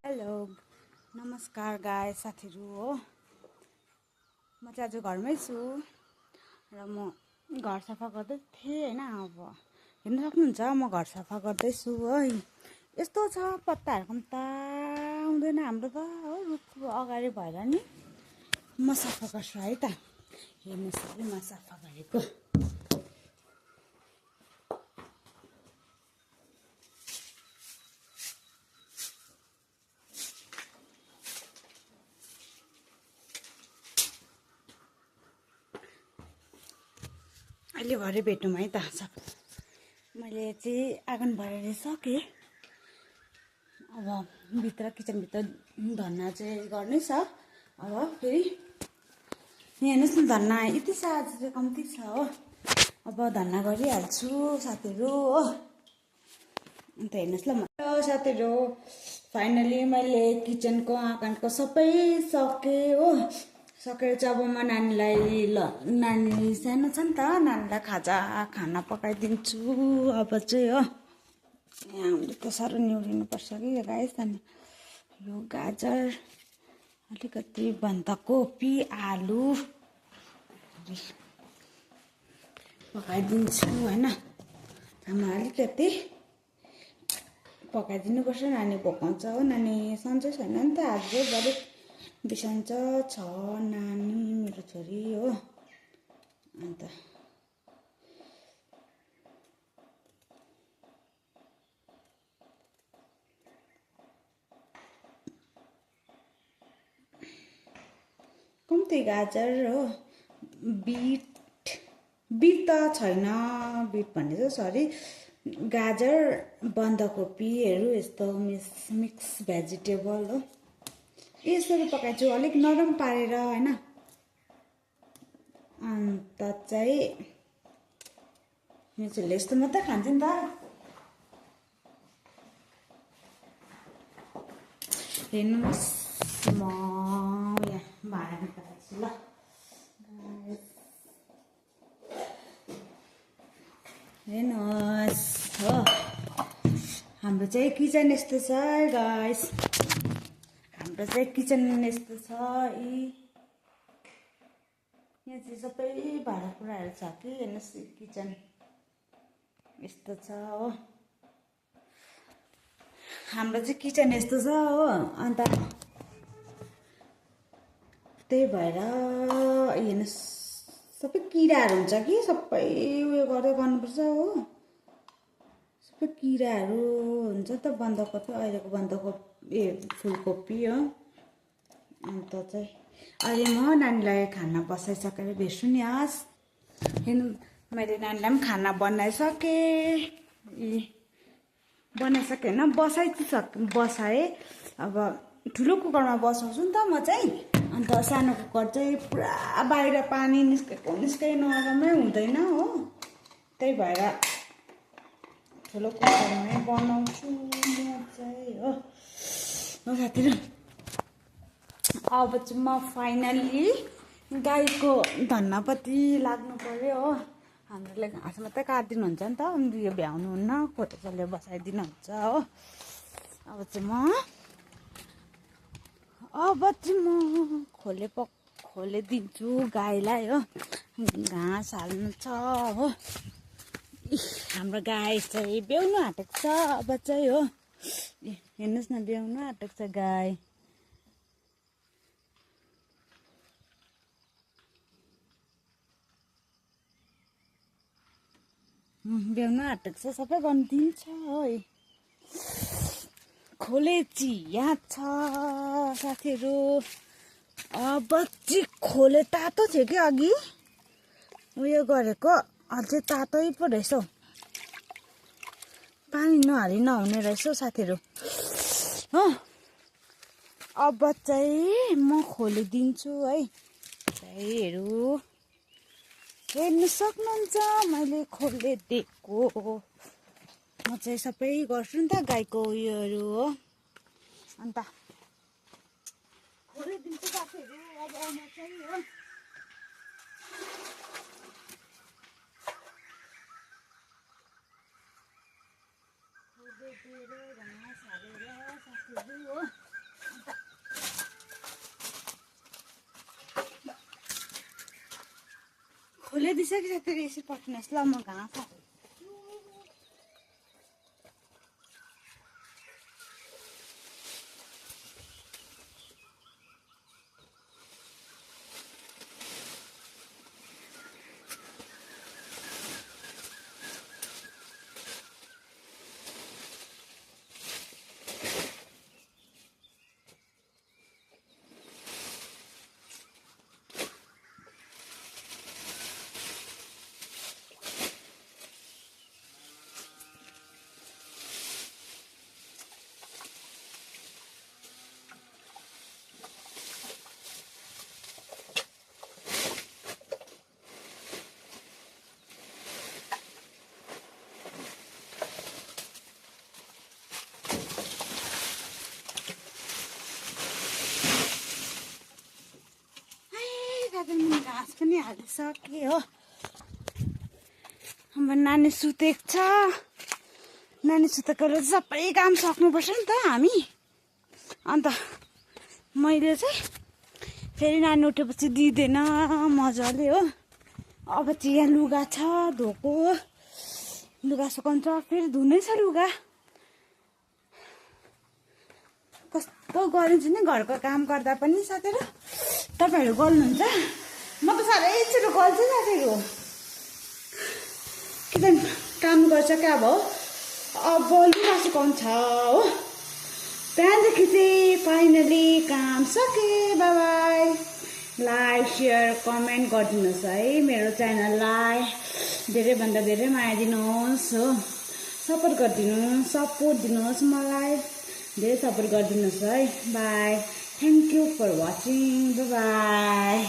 Hello नमस्कार गाई साथीहरू हो। म चाहिँ आज घरमै छु र म घर सफा गर्दै थिएँ हैन। अब हेर्न सक्नुहुन्छ म घर सफा गर्दैछु है। यस्तो छ पत्ताहरू पनि त आउँदैन हाम्रो त हो। रुखको अगाडि भएर नि म सफा गर्छु है त। हेर्नुहोस् है म सफा गरेको। अहिले भरे भेटौँ है त। मैले चाहिँ आँगन भरेर सकेँ। अब भित्र किचनभित्र धन्ना चाहिँ गर्नै छ। अब फेरि यहाँ हेर्नुहोस् न धन्ना यति आज चाहिँ कम्ती छ हो। अब धन्ना गरिहाल्छु साथीहरू हो। अन्त हेर्नुहोस् ल साथीहरू फाइनली मैले किचनको आँगनको सबै सकेँ हो। सकेर चाहिँ अब म नानीलाई नानी सानो छ नि त, नानीलाई खाना पकाइदिन्छु अब चाहिँ हो। यहाँ हामीले त साह्रो निहुरिनुपर्छ कि यो गाइस। अनि यो गाजर अलिकति बन्दाकोपी आलु पकाइदिन्छु होइन। खाना अलिकति पकाइदिनुपर्छ, नानी भोकाउँछ हो। नानी सन्चै छैन नि त आज बरु बिसन्च छ नानी मेरो छोरी हो। अन्त कम्ती गाजर हो। बिट त छैन, बिट भन्ने चाहिँ सरी गाजर बन्दाकोपीहरू यस्तो मिक्स भेजिटेबल हो। यसरी पकाउँछु अलिक नरम पारेर होइन। अन्त चाहिँ मेरो छोरीले यस्तो मात्रै खान्छ नि त। हेर्नुहोस् म यहाँ भाँडा निकाल्छु ल। हेर्नुहोस् हो हाम्रो चाहिँ किचन यस्तो छ गाइस। हाम्रो चाहिँ किचन यस्तो छ। यहाँ चाहिँ सबै भाँडाकुँडाहरू छ कि। हेर्नुहोस् किचन यस्तो छ हो। हाम्रो चाहिँ किचन यस्तो छ हो। अन्त त्यही भएर हेर्नुहोस् सबै किराहरू हुन्छ कि सबै उयो गर्दै गर्नुपर्छ हो। सबै किराहरू हुन्छ त बन्दाकोपी अहिलेको बन्दाकोपी फुलकोपी हो। अन्त चाहिँ अहिले म नानीलाई खाना बसाइसकेर भेट्छु नि हस्। हेर्नु मैले नानीलाई पनि खाना बनाइसकेँ होइन बसाएँ। अब ठुलो कुकरमा बसाउँछु नि त म चाहिँ। अन्त सानो कुकर चाहिँ पुरा बाहिर पानी निस्कै नरमै हुँदैन हो। त्यही भएर ठुलो कुकरमै बनाउँछु म चाहिँ हो। साथीहरू अब चाहिँ म फाइनल्ली गाईको धन्नापट्टि लाग्नु पर्यो हो। हामीहरूले घाँस मात्रै काटिदिनुहुन्छ नि त, यो भ्याउनुहुन्न, खोटेसले बसाइदिनुहुन्छ हो। अब चाहिँ म खोलिदिन्छु गाईलाई हो। घाँस हाल्नु छ हो। हाम्रो गाई चाहिँ ब्याउनु आँटेको छ अब चाहिँ हो। हेर्नुहोस् न ब्याउनु आँटेको छ गाई। ब्याउनु आँटेको छ, सबै गर्नु दिन्छ है। खोलेची यहाँ छ साथीहरू। अब चाहिँ खोले तातो थियो कि अघि उयो गरेको अझै तातै पो रहेछ हौ। पानी नहाली नहुने रहेछ हौ साथीहरू हो। अब चाहिँ म खोलिदिन्छु है। हेर्नु सक्नुहुन्छ मैले खोलिदिएको। म चाहिँ सबै गर्छु नि त गाईको उयोहरू हो। अन्त खोलिदिन्छु साथीहरू अब म चाहिँ हो। खोलिदिएर घाँस हालेर साथीहरू हो। धेरै दिइसकिसक्यो फेरि यसरी पठाउनुहोस् ल म घाँस घाँस पनि हालिसके हो अब नानी सुतेको छ नानी सुतेकोले सबै काम सक्नुपर्छ नि त हामी अन्त मैले चाहिँ फेरि नानी उठेपछि दिँदैन मजाले हो अब चाहिँ यहाँ लुगा छ धोको लुगा सुकाउँछ फेरि धुनै छ लुगा कस्तो गरिन्छ नि घरको काम गर्दा पनि साथीहरू तपाईँहरू गर्नुहुन्छ म त साह्रै छिटो गर्छु साथीहरू किन काम गर्छ क्या अब लुगा सुकाउँछ हो त्यहाँदेखि चाहिँ फाइनली काम सके बाई लाइक सेयर कमेन्ट गरिदिनुहोस् है मेरो च्यानललाई धेरैभन्दा धेरै माया दिनुहोस् हो सपोर्ट दिनुहोस् मलाई धेरै सपोर्ट गरिदिनुहोस् है bye thank you for watching by